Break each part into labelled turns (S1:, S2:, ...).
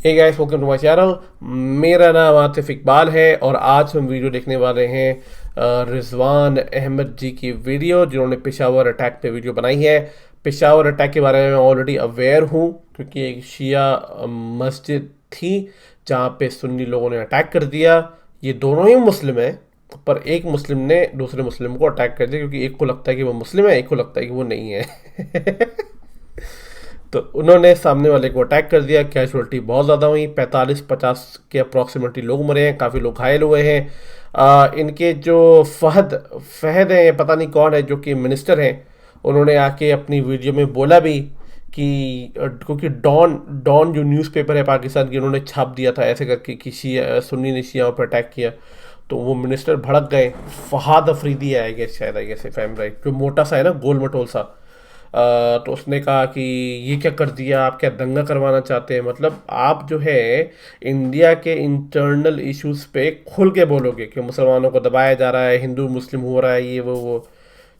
S1: Hey guys, welcome to my channel. मेरा नाम आतिफ इकबाल है और आज हम वीडियो देखने वाले हैं रिजवान अहमद जी की वीडियो, जिन्होंने पेशावर अटैक पे वीडियो बनाई है। पेशावर अटैक के बारे में मैं ऑलरेडी अवेयर हूँ, क्योंकि एक शिया मस्जिद थी जहाँ पे सुन्नी लोगों ने अटैक कर दिया। ये दोनों ही मुस्लिम हैं, पर एक मुस्लिम ने दूसरे मुस्लिम को अटैक कर दिया, क्योंकि एक को लगता है कि वो मुस्लिम है, एक को लगता है कि वो नहीं है। तो उन्होंने सामने वाले को अटैक कर दिया। कैजुअलिटी बहुत ज़्यादा हुई, 45-50 के अप्रॉक्सीमेटली लोग मरे हैं, काफ़ी लोग घायल हुए हैं। इनके जो फहद हैं, पता नहीं कौन है, जो कि मिनिस्टर हैं, उन्होंने आके अपनी वीडियो में बोला भी कि क्योंकि डॉन डॉन जो न्यूज़पेपर है पाकिस्तान की, उन्होंने छाप दिया था ऐसे करके कि शिया सुन्नी ने शियाओं पर अटैक किया। तो वो मिनिस्टर भड़क गए। फहाद अफरीदी आएगा शायद, I guess if I am right, जो मोटा सा है ना, गोल मटोल सा। तो उसने कहा कि ये क्या कर दिया, आप क्या दंगा करवाना चाहते हैं? मतलब आप जो है इंडिया के इंटरनल इश्यूज पे खुल के बोलोगे कि मुसलमानों को दबाया जा रहा है, हिंदू मुस्लिम हो रहा है, ये वो।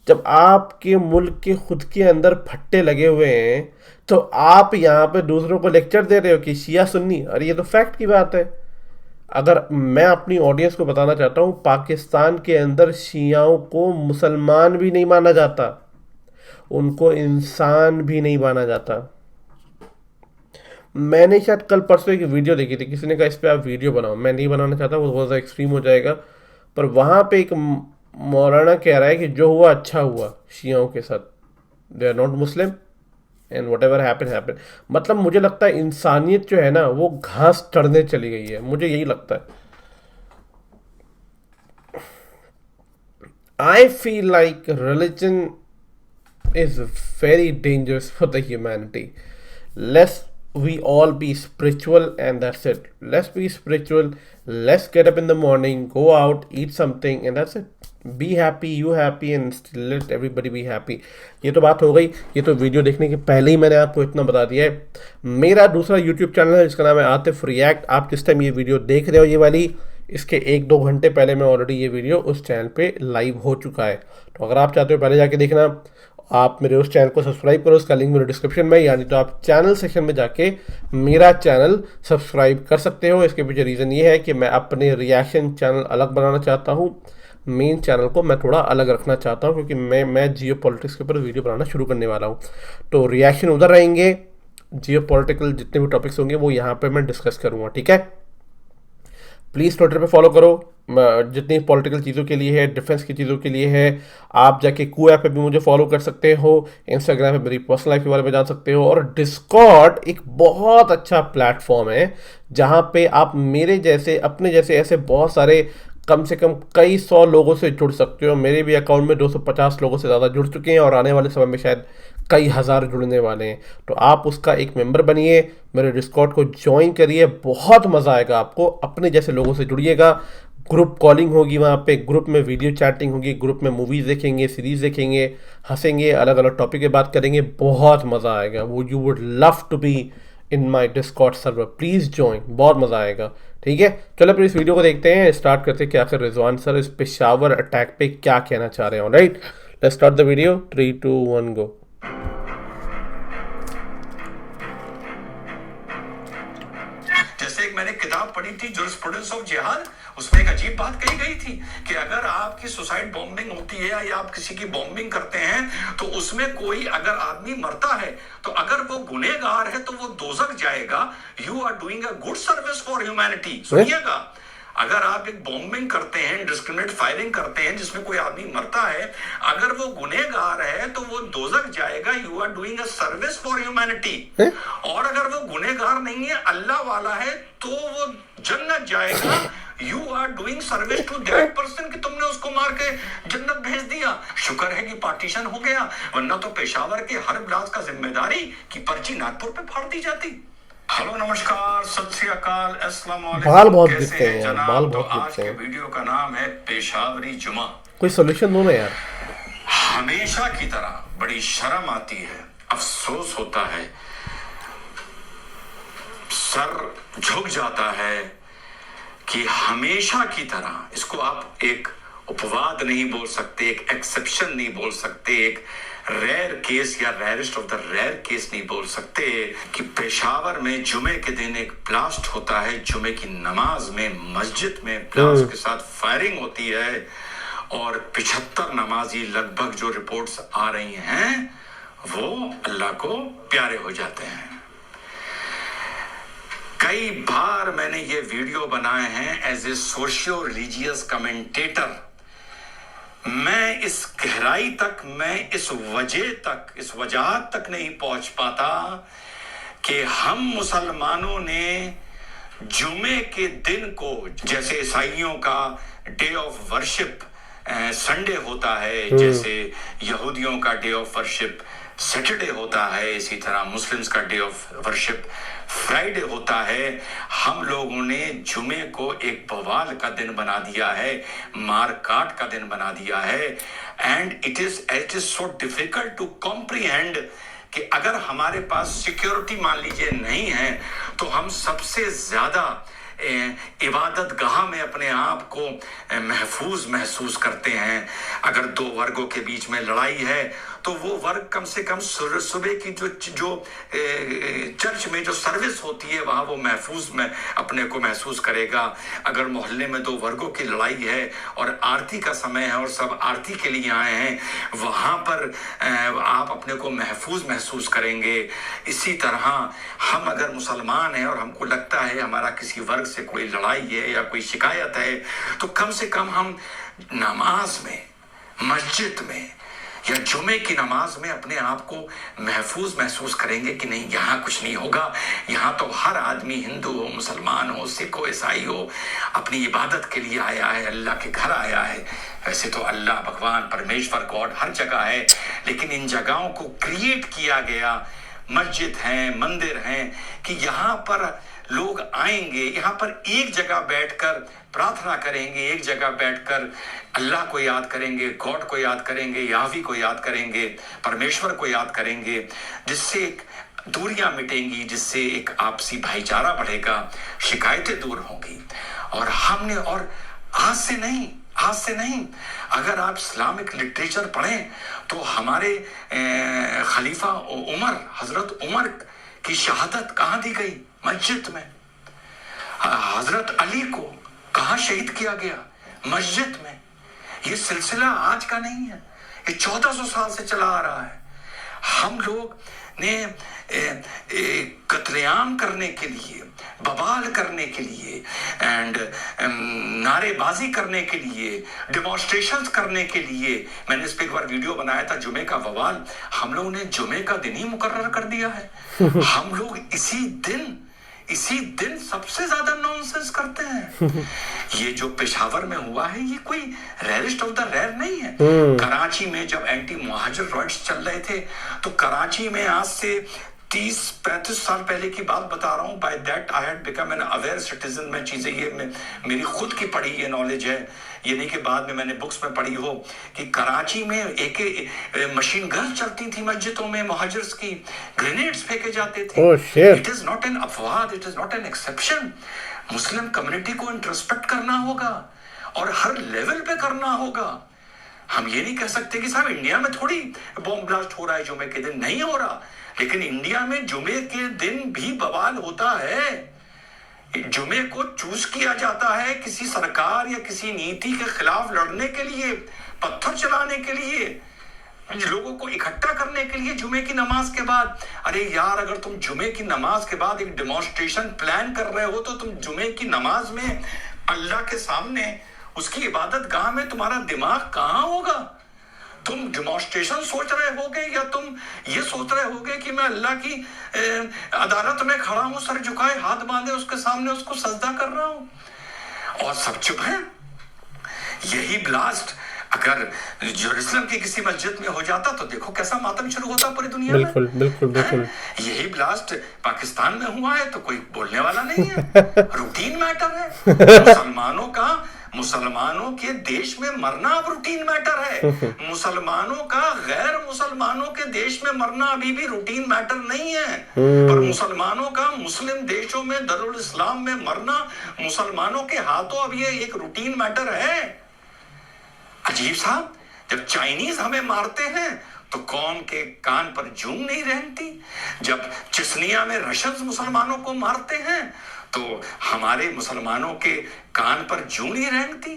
S1: जब आपके मुल्क के खुद के अंदर फट्टे लगे हुए हैं, तो आप यहाँ पे दूसरों को लेक्चर दे रहे हो कि शिया सुन्नी। अरे ये तो फैक्ट की बात है। अगर मैं अपनी ऑडियंस को बताना चाहता हूँ, पाकिस्तान के अंदर शियाओं को मुसलमान भी नहीं माना जाता, उनको इंसान भी नहीं माना जाता। मैंने शायद कल परसों एक वीडियो देखी थी, किसी ने कहा इस पे आप वीडियो बनाओ। मैं नहीं बनाना चाहता, वो बहुत ज़्यादा एक्सट्रीम हो जाएगा। पर वहाँ पे एक मौलाना कह रहा है कि जो हुआ अच्छा हुआ शियाओं के साथ, they are not Muslim and whatever happen happen. मतलब मुझे लगता है इंसानियत जो है ना, वो घास चढ़ने चली गई है, मुझे यही लगता है। I feel like religion is very dangerous for the humanity. Let's we all be spiritual, and that's it. Let's be spiritual. Let's get up in the morning, go out, eat something, and that's it. Be happy, you happy, and still let everybody be happy. ये तो बात हो गई। ये तो video देखने के पहले ही मैंने आपको इतना बता दिया है। मेरा दूसरा यूट्यूब चैनल है जिसका नाम है आतिफ रिएक्ट। आप जिस टाइम ये वीडियो देख रहे हो, ये वाली, इसके 1-2 घंटे पहले मैं ऑलरेडी ये वीडियो उस चैनल पे लाइव हो चुका है। तो अगर आप चाहते हो पहले जाके देखना, आप मेरे उस चैनल को सब्सक्राइब करो। उसका लिंक मेरे डिस्क्रिप्शन में, यानी तो आप चैनल सेक्शन में जाके मेरा चैनल सब्सक्राइब कर सकते हो। इसके पीछे रीज़न ये है कि मैं अपने रिएक्शन चैनल अलग बनाना चाहता हूँ। मेन चैनल को मैं थोड़ा अलग रखना चाहता हूँ, क्योंकि मैं जियो पॉलिटिक्स के ऊपर वीडियो बनाना शुरू करने वाला हूँ। तो रिएक्शन उधर रहेंगे, जियो पॉलिटिकल जितने भी टॉपिक्स होंगे वो यहाँ पर मैं डिस्कस करूँगा, ठीक है। प्लीज़ ट्विटर पे फॉलो करो, जितनी पॉलिटिकल चीज़ों के लिए है, डिफेंस की चीज़ों के लिए है। आप जाके कू ऐप पे भी मुझे फॉलो कर सकते हो, इंस्टाग्राम पे मेरी पर्सनल लाइफ के बारे में जान सकते हो, और डिस्कॉर्ड एक बहुत अच्छा प्लेटफॉर्म है जहाँ पे आप मेरे जैसे, अपने जैसे ऐसे बहुत सारे, कम से कम कई 100 लोगों से जुड़ सकते हो। मेरे भी अकाउंट में 250 लोगों से ज़्यादा जुड़ चुके हैं, और आने वाले समय में शायद कई हज़ार जुड़ने वाले हैं। तो आप उसका एक मेंबर बनिए, मेरे डिस्कॉर्ड को ज्वाइन करिए, बहुत मज़ा आएगा आपको। अपने जैसे लोगों से जुड़िएगा। ग्रुप कॉलिंग होगी वहाँ पे, ग्रुप में वीडियो चैटिंग होगी, ग्रुप में मूवीज़ देखेंगे, सीरीज़ देखेंगे, हंसेंगे, अलग अलग टॉपिक पे बात करेंगे, बहुत मज़ा आएगा। वो you would love to be in my Discord server. Please join, बहुत मज़ा आएगा, ठीक है। चलो फिर इस वीडियो को देखते हैं, स्टार्ट करते हैं कि आखिर रिजवान सर इस पेशावर अटैक पे क्या कहना चाह रहे हैं। Right, let's start the video. 3, 2, 1 गो।
S2: जैसे एक मैंने किताब पढ़ी थी, जूरिस्प्रूडेंस ऑफ जिहाद, उसमें एक अजीब बात कही गई थी कि अगर आपकी सुसाइड बॉम्बिंग होती है या आप किसी की बॉम्बिंग करते हैं, तो उसमें कोई अगर आदमी मरता है, तो अगर वो गुनहगार है तो वो दोजख जाएगा। You are doing a good service for humanity. सुनिएगा, अगर आप एक बॉम्बिंग करते हैं, इंडिस्क्रिमिनेट फायरिंग करते हैं जिसमें कोई आदमी मरता है, अगर वो गुनहगार है तो वो दोजख जाएगा। You are doing a service for humanity. और अगर वो गुनहगार नहीं है, अल्लाह वाला है, तो वो जन्नत जाएगा। You are doing service to that person कि तुमने उसको मार के जन्नत भेज दिया। शुक्र है कि पार्टीशन हो गया, वरना तो पेशावर के हर ब्लास का जिम्मेदारी की पर्ची नागपुर पे फाड़ दी जाती। हेलो, नमस्कार, सत श्री अकाल, अस्सलाम वालेकुम।
S1: बाल बहुत दिखते हैं यार, बाल बहुत
S2: आज
S1: दिखते
S2: के
S1: हैं।
S2: वीडियो का नाम है पेशावरी जुमा।
S1: कोई सोल्यूशन दो ना यार।
S2: हमेशा की तरह बड़ी शर्म आती है, अफसोस होता है, सर झुक जाता है कि हमेशा की तरह, इसको आप एक उपवाद नहीं बोल सकते, एक एक्सेप्शन नहीं बोल सकते, एक रेयर केस या rarest of the rare case नहीं बोल सकते कि पेशावर में जुमे के दिन एक ब्लास्ट होता है, जुमे की नमाज में मस्जिद में ब्लास्ट के साथ फायरिंग होती है और 75 नमाजी लगभग जो रिपोर्ट्स आ रही हैं वो अल्लाह को प्यारे हो जाते हैं। कई बार मैंने ये वीडियो बनाए हैं as a socio religious commentator. मैं इस गहराई तक, मैं इस वजह तक नहीं पहुंच पाता कि हम मुसलमानों ने जुमे के दिन को, जैसे ईसाइयों का डे ऑफ वर्शिप संडे होता है, जैसे यहूदियों का डे ऑफ वर्शिप सैटरडे होता है, इसी तरह मुस्लिम्स का डे ऑफ वर्शिप फ्राइडे होता है, हम लोगों ने जुमे को एक बवाल का दिन बना दिया है, मार काट का दिन बना दिया है। And it is so difficult to comprehend कि अगर हमारे पास सिक्योरिटी मान लीजिए नहीं है तो हम सबसे ज्यादा इबादत गाह में अपने आप को महफूज महसूस करते हैं। अगर दो वर्गों के बीच में लड़ाई है तो वो वर्ग कम से कम सुबह की जो चर्च में जो सर्विस होती है वहां वो महफूज में अपने को महसूस करेगा। अगर मोहल्ले में दो वर्गों की लड़ाई है और आरती का समय है और सब आरती के लिए आए हैं, वहां पर आप अपने को महफूज महसूस करेंगे। इसी तरह हम अगर मुसलमान हैं और हमको लगता है हमारा किसी वर्ग से कोई लड़ाई है या कोई शिकायत है, तो कम से कम हम नमाज में, मस्जिद में या जुमे की नमाज में अपने आप को महफूज महसूस करेंगे कि नहीं, यहाँ कुछ नहीं होगा, यहाँ तो हर आदमी हिंदू हो, मुसलमान हो, सिख हो, ईसाई हो, अपनी इबादत के लिए आया है, अल्लाह के घर आया है। वैसे तो अल्लाह, भगवान, परमेश्वर, गॉड हर जगह है, लेकिन इन जगहों को क्रिएट किया गया, मस्जिद हैं, मंदिर हैं, कि यहाँ पर लोग आएंगे, यहाँ पर एक जगह बैठकर प्रार्थना करेंगे, एक जगह बैठकर अल्लाह को याद करेंगे, गॉड को याद करेंगे, याहवी को याद करेंगे, परमेश्वर को याद करेंगे, जिससे एक दूरियां मिटेंगी, जिससे एक आपसी भाईचारा बढ़ेगा, शिकायतें दूर होंगी। और हमने, और आज से नहीं, अगर आप इस्लामिक लिटरेचर पढ़ें तो हमारे खलीफा उमर, हजरत उमर की शहादत कहाँ दी गई? मस्जिद में। हजरत अली को कहाँ शहीद किया गया? मस्जिद में। ये सिलसिला आज का नहीं है, ये 1400 साल से चला आ रहा है। हम लोग ने कत्लेआम करने के लिए, बवाल करने के लिए एंड नारेबाजी करने के लिए, डिमॉन्स्ट्रेशंस करने के लिए, मैंने इस पे एक बार वीडियो बनाया था, जुमे का बवाल, हम लोगों ने जुमे का दिन ही मुकर्रर कर दिया है। हम लोग इसी दिन सबसे ज्यादा नॉनसेंस करते हैं। ये जो पेशावर में हुआ है ये कोई रेयरेस्ट ऑफ द रेयर नहीं है। कराची में जब एंटी मुहाजिर रॉयट्स चल रहे थे तो कराची में आज से 30-35 साल पहले की बात बता रहा हूँ। By that I had become an aware citizen. मैं चीजें ये मेरी खुद की पढ़ी ये नॉलेज है, ये नहीं कि बाद में मैंने बुक्स में पढ़ी हो, कि कराची में एक मशीन गन चलती थी मस्जिदों में, मुहाजिर्स की ग्रेनेड्स फेंके जाते थे। इट इज नॉट एन अफवाद, it is not an exception. Muslim community को इंट्रोस्पेक्ट करना होगा और हर लेवल पे करना होगा। हम ये नहीं कह सकते कि साहब इंडिया में थोड़ी बॉम्ब ब्लास्ट हो रहा है जुमे के दिन, नहीं हो रहा, लेकिन इंडिया में जुमे के दिन भी बवाल होता है। जुमे को चूज किया जाता है किसी सरकार या किसी नीति के खिलाफ लड़ने के लिए, पत्थर चलाने के लिए, लोगों को इकट्ठा करने के लिए जुमे की नमाज के बाद। अरे यार, अगर तुम जुमे की नमाज के बाद एक डेमोन्स्ट्रेशन प्लान कर रहे हो तो तुम जुमे की नमाज में अल्लाह के सामने उसकी इबादत गाह में तुम्हारा दिमाग कहाँ होगा? तुम डेमोन्स्ट्रेशन सोच रहे होगे या तुम ये सोच रहे होगे कि मैं अल्लाह की अदालत में खड़ा हूं, सर झुकाए, हाथ बांधे उसके सामने उसको सजदा कर रहा हूं और सब चुप है? यही ब्लास्ट अगर जेरूसलम की किसी मस्जिद में हो जाता तो देखो कैसा मातम शुरू होता पूरी दुनिया में। बिल्कुल। यही ब्लास्ट पाकिस्तान में हुआ है तो कोई बोलने वाला नहीं है। रूटीन मैटर है। मुसलमानों के देश में मरना अब रूटीन मैटर है। मुसलमानों का गैर मुसलमानों के देश में मरना अभी भी रूटीन मैटर नहीं है, पर मुसलमानों का मुस्लिम देशों में दरुल इस्लाम में मरना मुसलमानों के हाथों अब ये एक रूटीन मैटर है। अजीब साहब, जब चाइनीज हमें मारते हैं तो कौम के कान पर जूं नहीं रेंगती? जब चिस्निया में रशद मुसलमानों को मारते हैं तो हमारे मुसलमानों के कान पर जूं नहीं रेंगती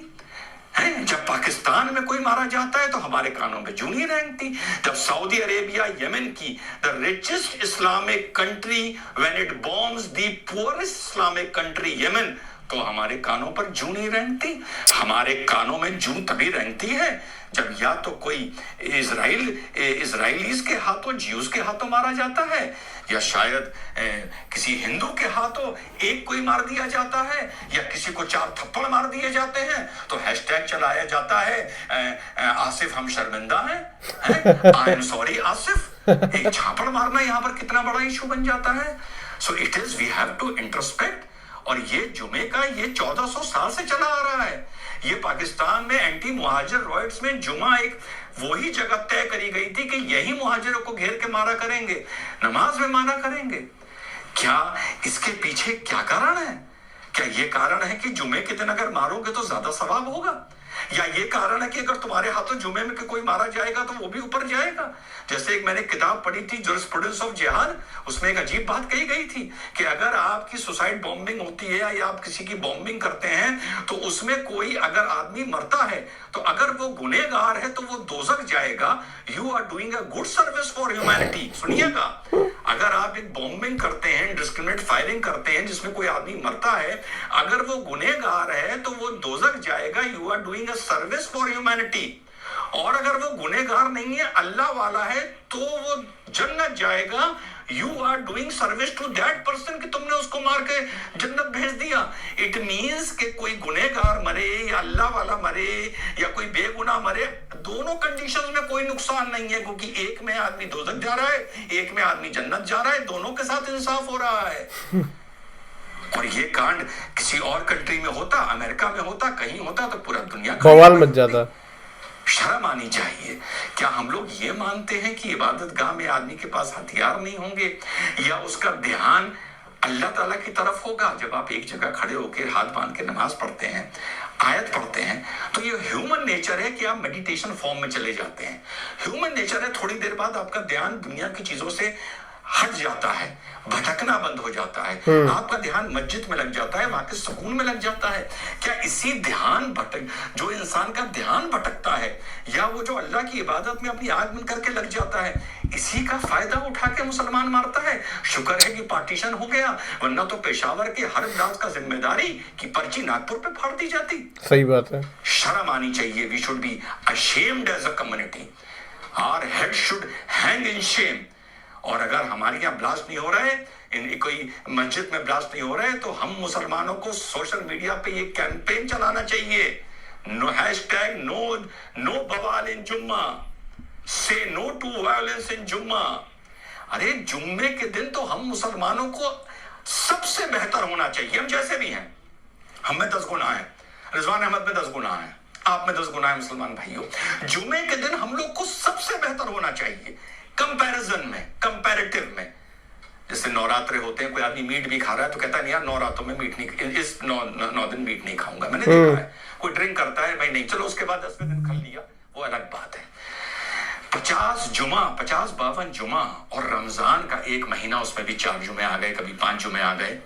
S2: हैं? जब पाकिस्तान में कोई मारा जाता है तो हमारे कानों में जूं नहीं रेंगती? जब सऊदी अरेबिया यमन की the richest Islamic country when it bombs the poorest Islamic country Yemen, तो हमारे कानों पर जूं नहीं रेंगती? हमारे कानों में जूं तभी रेंगती है जब या तो कोई इजराइलीज के हाथों, ज्यूज के हाथों मारा जाता है, या शायद किसी हिंदू के हाथों एक कोई मार दिया जाता है, या किसी को 4 थप्पड़ मार दिए जाते हैं तो हैशटैग चलाया जाता है आसिफ हम शर्मिंदा हैं, आई एम सॉरी आसिफ। एक झापड़ मारना यहाँ पर कितना बड़ा इशू बन जाता है। So it is we have to introspect. और ये जुमे का ये 1400 साल से चला आ रहा है। ये पाकिस्तान में एंटी मुहाजिर रॉयट्स में जुमा एक वही जगह तय करी गई थी कि यही मुहाजिरों को घेर के मारा करेंगे, नमाज में मारा करेंगे। क्या इसके पीछे क्या कारण है? क्या ये कारण है कि जुमे के दिन अगर मारोगे तो ज्यादा सवाब होगा, या ये कारण है कि अगर तुम्हारे हाथों जुमे में कोई मारा जाएगा तो वो भी ऊपर जाएगा? जैसे एक मैंने किताब पढ़ी थी जूरिस्प्रूडेंस ऑफ जिहाद, उसमें एक अजीब बात कही गई थी कि अगर आपकी सुसाइड बॉम्बिंग होती है या आप किसी की बॉम्बिंग करते हैं तो उसमें कोई अगर आदमी मरता है तो अगर वो गुनहगार है तो वो दोजख जाएगा। You are doing a good service for humanity. सुनिएगा, अगर आप एक बॉम्बिंग करते हैं, डिस्क्रिमिनेट फायरिंग करते हैं जिसमें कोई आदमी मरता है, अगर वो गुनहगार है तो वो दोजख जाएगा। You are doing a service for humanity. और अगर वो गुनहगार नहीं है, अल्लाह वाला है, तो वो जन्नत जाएगा। You are doing service to that person कि तुमने उसको मार के जन्नत भेज दिया। इट मीन्स कि कोई गुनहगार मरे या अल्लाह वाला मरे या कोई बेगुनाह मरे, दोनों कंडीशंस में कोई नुकसान नहीं है, क्योंकि एक में आदमी दोजख जा रहा है, एक में आदमी जन्नत जा रहा है, दोनों के साथ इंसाफ हो रहा है। और ये कांड किसी और कंट्री में होता, अमेरिका में होता, कहीं होता तो पूरा दुनिया
S1: बवाल मच जाता।
S2: शर्म आनी चाहिए। क्या हम लोग ये मानते हैं कि इबादत गाह में आदमी के पास हथियार नहीं होंगे या उसका ध्यान अल्लाह ताला की तरफ होगा? जब आप एक जगह खड़े होकर हाथ बांध के नमाज पढ़ते हैं, आयत पढ़ते हैं, तो ये ह्यूमन नेचर है कि आप मेडिटेशन फॉर्म में चले जाते हैं। ह्यूमन नेचर है, थोड़ी देर बाद आपका ध्यान दुनिया की चीजों से हट जाता है, भटकना बंद हो जाता है, आपका ध्यान मस्जिद में लग जाता है, वहां के सुकून में लग जाता है। क्या इसी ध्यान भटक जो इंसान का ध्यान भटकता है या वो जो अल्लाह की इबादत में अपनी आंख बंद करके लग जाता है, इसी का फायदा उठा के मुसलमान मारता है? शुक्र है कि पार्टीशन हो गया, वरना तो पेशावर के हर ब्लास्ट का जिम्मेदारी की पर्ची नागपुर पे फाड़ दी जाती।
S1: सही बात है।
S2: शर्म आनी चाहिए। We should be ashamed as a community. Our head should hang in shame. और अगर हमारे यहाँ ब्लास्ट नहीं हो रहा है, कोई मस्जिद में ब्लास्ट नहीं हो रहा है, तो हम मुसलमानों को सोशल मीडिया पे ये कैंपेन चलाना चाहिए, नो हैशटैग नो बवाल इन जुम्मा, से नो टू वायलेंस इन जुम्मा। अरे जुम्मे के दिन तो हम मुसलमानों को सबसे बेहतर होना चाहिए। हम जैसे भी हैं, हम में 10 गुना है, रिजवान अहमद में 10 गुना है, आप में 10 गुना है। मुसलमान भाइयों, जुम्मे के दिन हम लोग को सबसे बेहतर होना चाहिए कंपैरिजन में, कंपैरेटिव में। जैसे नवरात्रे होते हैं, कोई आदमी मीट भी खा रहा है तो कहता है नहीं यार, 9 रातों में मीट नहीं, इस 9 दिन मीट नहीं खाऊंगा। मैंने देखा है। कोई ड्रिंक करता है, भाई नहीं, चलो उसके बाद 10वें दिन खा लिया, वो अलग बात है। 50-52 जुमा और रमजान का एक महीना, उसमें भी 4 जुमे आ गए, कभी 5 जुमे आ गए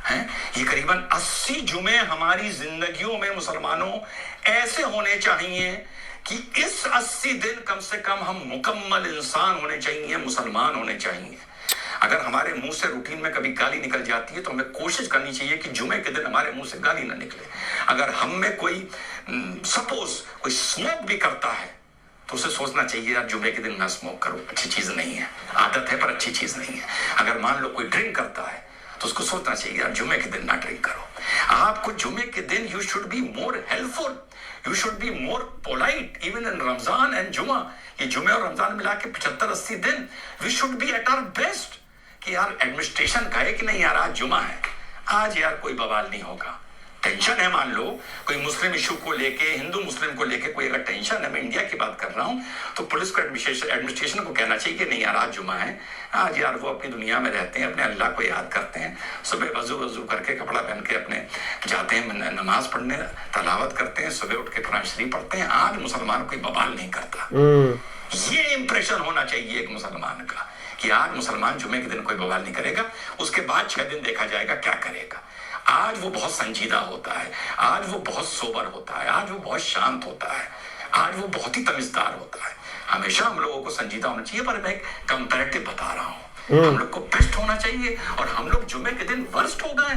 S2: हैं। ये करीबन 80 जुमे हमारी जिंदगियों में मुसलमानों ऐसे होने चाहिए कि इस 80 दिन कम से कम हम मुकम्मल इंसान होने चाहिए, मुसलमान होने चाहिए। अगर हमारे मुंह से रूटीन में कभी गाली निकल जाती है तो हमें कोशिश करनी चाहिए कि जुमे के दिन हमारे मुंह से गाली ना निकले। अगर हम में कोई सपोज कोई स्मोक भी करता है तो उसे सोचना चाहिए यार जुमे के दिन ना स्मोक करो, अच्छी चीज नहीं है, आदत है पर अच्छी चीज नहीं है। अगर मान लो कोई ड्रिंक करता है तो उसको सोचना चाहिए यार जुमे के दिन ना ड्रिंक करो। आपको जुमे के दिन you should be more helpful, you should be more polite even in Ramzan and Juma. ये जुमे और रमजान मिला के 75-80 दिन we should be at our best कि यार एडमिनिस्ट्रेशन कहे कि नहीं यार आज जुमा है, आज यार कोई बवाल नहीं होगा। टेंशन है, मान लो कोई मुस्लिम इशू को लेके, हिंदू मुस्लिम को लेके कोई अगर टेंशन है, मैं इंडिया की बात कर रहा हूं, तो पुलिस को एडमिनिस्ट्रेशन को कहना चाहिए कि नहीं यार आज जुमा है, आज यार वो अपनी दुनिया में रहते हैं, अपने अल्लाह को याद करते हैं, सुबह वजू करके कपड़ा पहन के अपने जाते हैं नमाज पढ़ने, तलावत करते हैं, सुबह उठ के कुरान शरीफ पढ़ते हैं। आज मुसलमान कोई बवाल नहीं करता। ये इंप्रेशन होना चाहिए एक मुसलमान का कि आज मुसलमान जुमे के दिन कोई बवाल नहीं करेगा, उसके बाद 6 दिन देखा जाएगा क्या करेगा। आज वो बहुत संजीदा होता है, आज वो बहुत सोबर होता है, आज वो बहुत शांत होता है, आज वो बहुत ही तमीजदार होता है। हमेशा हम लोगों को संजीदा होना चाहिए, पर मैं एक कंपैरेटिव बता रहा हूँ। हम लोग को बेस्ट होना चाहिए, और हम लोग जुमे के दिन वर्स्ट हो गए,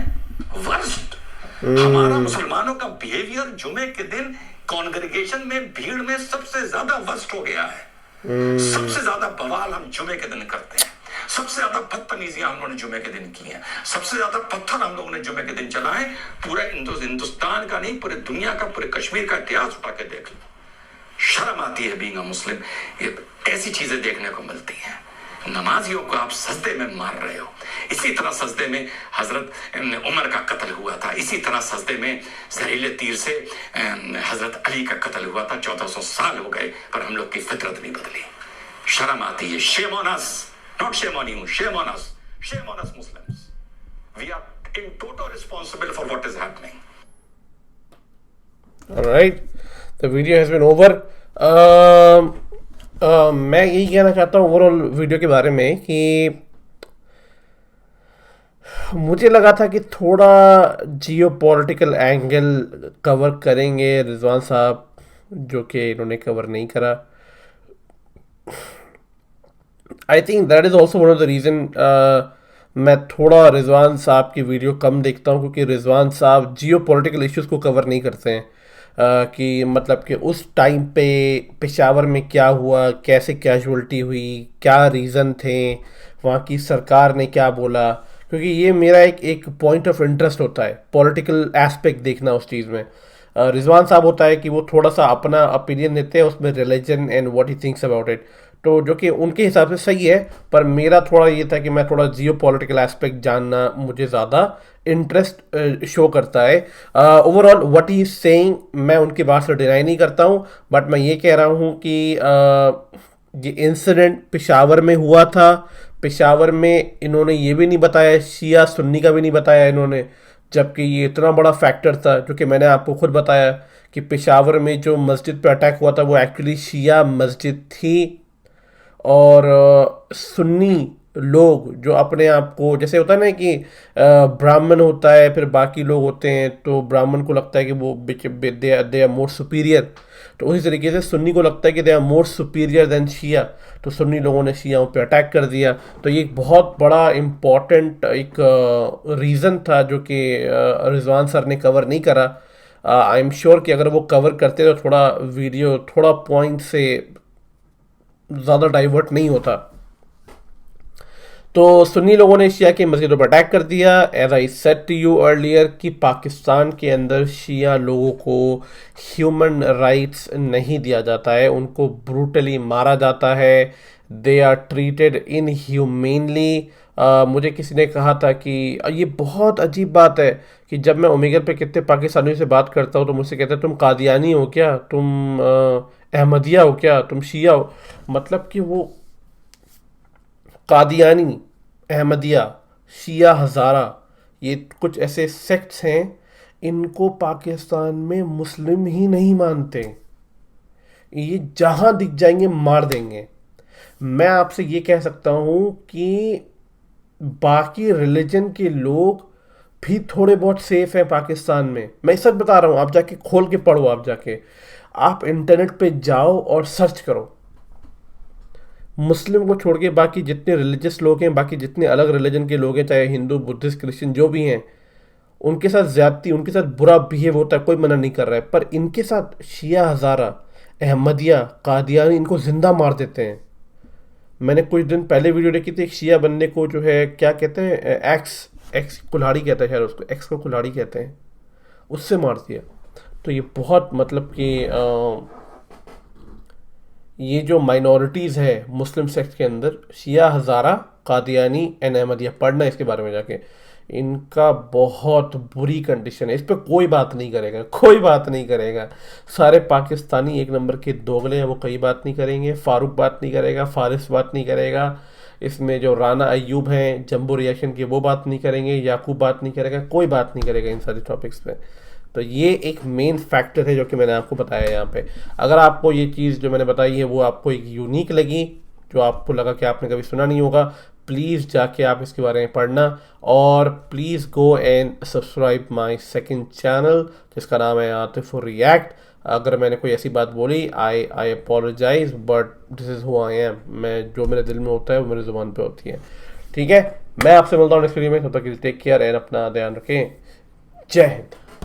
S2: वर्स्ट। हमारा मुसलमानों का बिहेवियर जुमे के दिन कॉन्ग्रेगेशन में, भीड़ में सबसे ज्यादा वर्स्ट हो गया है। सबसे ज्यादा बवाल हम जुमे के दिन करते हैं, सबसे ज्यादा बदतमीजियां हम लोगों ने जुमे के दिन की हैं, सबसे ज्यादा पत्थर हम लोगों ने जुमे के दिन चलाए। पूरे हिंदुस्तान का नहीं, पूरे दुनिया का, पूरे कश्मीर का इतिहास उठा के देख लो। शर्म आती है बीइंग अ मुस्लिम, ये ऐसी चीजें देखने को मिलती हैं। नमाजियों को आप सजदे में मार रहे हो। इसी तरह सजदे में हजरत उमर का कत्ल हुआ था, इसी तरह सजदे में जहरीले तीर से हजरत अली का कत्ल हुआ था। 1400 साल हो गए, पर हम लोग की फितरत नहीं बदली। शर्म आती है। Shame on us, not shame on you, shame on us, shame on us Muslims. We are in total responsible for what is happening.
S1: Alright, the video has been over. मैं यही कहना चाहता हूँ ओवरऑल वीडियो के बारे में कि मुझे लगा था कि थोड़ा जियो पॉलिटिकल एंगल कवर करेंगे रिजवान साहब, जो कि इन्होंने कवर नहीं करा। I think that is also one of the reason मैं थोड़ा रिजवान साहब की वीडियो कम देखता हूँ, क्योंकि रिजवान साहब जियो पॉलिटिकल इश्यूज़ को कवर नहीं करते हैं। कि मतलब कि उस टाइम पे पेशावर में क्या हुआ, कैसे कैजुअल्टी हुई, क्या रीज़न थे, वहाँ की सरकार ने क्या बोला, क्योंकि ये मेरा एक पॉइंट ऑफ इंटरेस्ट होता है पॉलिटिकल एस्पेक्ट देखना उस चीज़ में। रिजवान साहब होता है कि वो थोड़ा सा अपना ओपिनियन देते हैं उसमें, religion and what he thinks about it, तो जो कि उनके हिसाब से सही है। पर मेरा थोड़ा ये था कि मैं थोड़ा जियो पॉलिटिकल एस्पेक्ट जानना मुझे ज़्यादा इंटरेस्ट शो करता है। Overall what he is saying मैं उनकी बात से डिनाई नहीं करता हूँ, बट मैं ये कह रहा हूँ कि ये इंसिडेंट पेशावर में हुआ था। पेशावर में इन्होंने ये भी नहीं बताया, शिया सुन्नी का भी नहीं बताया इन्होंने, जबकि ये इतना बड़ा फैक्टर था, जो कि मैंने आपको खुद बताया कि पेशावर में जो मस्जिद पे अटैक हुआ था वो एक्चुअली शिया मस्जिद थी। और सुन्नी लोग जो अपने आप को, जैसे होता है ना कि ब्राह्मण होता है फिर बाकी लोग होते हैं, तो ब्राह्मण को लगता है कि वो दे आर मोर सुपीरियर, तो उसी तरीके से सुन्नी को लगता है कि they are more superior than Shia, तो सुन्नी लोगों ने शियाओं पे अटैक कर दिया। तो ये एक बहुत बड़ा इम्पॉर्टेंट एक रीज़न था जो कि रिजवान सर ने कवर नहीं करा। आई एम श्योर कि अगर वो कवर करते तो थोड़ा वीडियो थोड़ा पॉइंट से ज़्यादा डाइवर्ट नहीं होता। तो सुन्नी लोगों ने शिया की मस्जिदों पर अटैक कर दिया। As I said to you earlier कि पाकिस्तान के अंदर शिया लोगों को ह्यूमन राइट्स नहीं दिया जाता है, उनको ब्रूटली मारा जाता है, दे आर ट्रीटेड इनह्यूमेनली। मुझे किसी ने कहा था कि ये बहुत अजीब बात है कि जब मैं ओमेगल पे कितने पाकिस्तानियों से बात करता हूँ तो मुझसे कहते हैं तुम कादियानी हो क्या, तुम अहमदिया हो क्या, तुम शिया हो। मतलब कि वो कादियानी, अहमदिया, शिया हज़ारा, ये कुछ ऐसे सेक्ट्स हैं, इनको पाकिस्तान में मुस्लिम ही नहीं मानते, ये जहाँ दिख जाएंगे मार देंगे। मैं आपसे ये कह सकता हूँ कि बाकी रिलीजन के लोग भी थोड़े बहुत सेफ हैं पाकिस्तान में। मैं सच बता रहा हूँ, आप जाके खोल के पढ़ो, आप इंटरनेट पे जाओ और सर्च करो। मुस्लिम को छोड़ के बाकी जितने रिलीजियस लोग हैं, बाकी जितने अलग रिलीजन के लोग हैं, चाहे हिंदू, बुद्धिस्ट, क्रिश्चियन जो भी हैं, उनके साथ ज़्यादती, उनके साथ बुरा बिहेव होता है, कोई मना नहीं कर रहा है। पर इनके साथ शिया हज़ारा, अहमदिया, कादियानी, इनको ज़िंदा मार देते हैं। मैंने कुछ दिन पहले वीडियो देखी थी, एक शिया बंदे को जो है क्या कहते हैं, एक्स कुल्हाड़ी कहते हैं शायद उसको, एक्स को कुल्हाड़ी कहते हैं, उससे मार दिया। तो ये बहुत मतलब कि ये जो माइनॉरिटीज़ है मुस्लिम सेक्ट के अंदर, शिया हज़ारा, कादियानी एंड अहमदिया, पढ़ना इसके बारे में जाके, इनका बहुत बुरी कंडीशन है। इस पर कोई बात नहीं करेगा, कोई बात नहीं करेगा। सारे पाकिस्तानी एक नंबर के दोगले हैं, वो कोई बात नहीं करेंगे। फारूक बात नहीं करेगा, फारिस बात नहीं करेगा, इसमें जो राना अयूब हैं जंबो रिएक्शन के, वो बात नहीं करेंगे, याकूब बात नहीं करेगा, कोई बात नहीं करेगा इन सारे टॉपिक्स पे। तो ये एक मेन फैक्टर है जो कि मैंने आपको बताया यहाँ पे। अगर आपको ये चीज़ जो मैंने बताई है वो आपको एक यूनिक लगी, जो आपको लगा कि आपने कभी सुना नहीं होगा, प्लीज़ जाके आप इसके बारे में पढ़ना, और please go and subscribe my second channel जिसका नाम है आतिफ रिएक्ट। अगर मैंने कोई ऐसी बात बोली, I apologize, but this is who I am. मैं जो मेरे दिल में होता है वो मेरी ज़ुबान पे होती है। ठीक है, मैं आपसे मिलता हूँ नेक्स्ट वीडियो में, तब तक के लिए टेक केयर एंड अपना ध्यान रखें। जय हिंद।